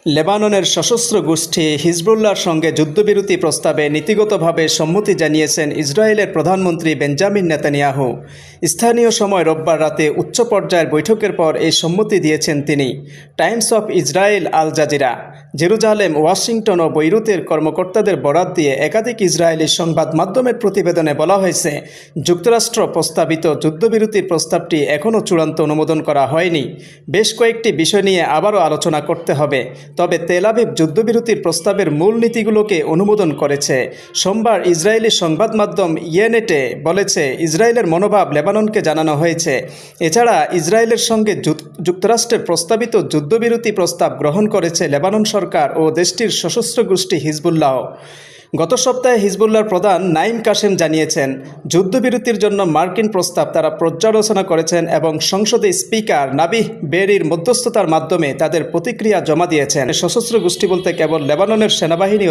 লেবাননের সশস্ত্র গোষ্ঠী হিজবুল্লাহর সঙ্গে যুদ্ধবিরতি প্রস্তাবে নীতিগতভাবে সম্মতি জানিয়েছেন ইসরায়েলের প্রধানমন্ত্রী বেঞ্জামিন নেতানিয়াহু। স্থানীয় সময় রোববার রাতে উচ্চ পর্যায়ের বৈঠকের পর এই সম্মতি দিয়েছেন তিনি। Times of Israel, Al Jazeera, Jerusalem, Washington ও বৈরুতের কর্মকর্তাদের বরাত দিয়ে একাধিক ইসরায়েলি সংবাদ মাধ্যমের প্রতিবেদনে বলা হয়েছে, যুক্তরাষ্ট্র প্রস্তাবিত যুদ্ধবিরতির প্রস্তাবটি এখনও চূড়ান্ত অনুমোদন করা হয়নি। বেশ কয়েকটি বিষয় নিয়ে আবারও আলোচনা করতে হবে। তবে তেল আবিব যুদ্ধবিরতির প্রস্তাবের মূল নীতিগুলোকে অনুমোদন করেছে। সোমবার ইসরায়েলি সংবাদ মাধ্যম ইয়েনেটে বলেছে, ইসরায়েলের মনোভাব লেবাননকে জানানো হয়েছে। এছাড়া ইসরায়েলের সঙ্গে যুক্তরাষ্ট্রের প্রস্তাবিত যুদ্ধবিরতি প্রস্তাব গ্রহণ করেছে লেবানন সরকার ও দেশটির সশস্ত্র গোষ্ঠী হিজবুল্লাহ। গত সপ্তাহে হিজবুল্লাহর প্রধান নাঈম কাসেম জানিয়েছেন, যুদ্ধবিরতির জন্য মার্কিন প্রস্তাব তারা পর্যালোচনা করেছেন এবং সংসদে স্পিকার নাবিহ বেরির মধ্যস্থতার মাধ্যমে তাদের প্রতিক্রিয়া জমা দিয়েছেন। সশস্ত্র গোষ্ঠী বলতে কেবল লেবাননের সেনাবাহিনী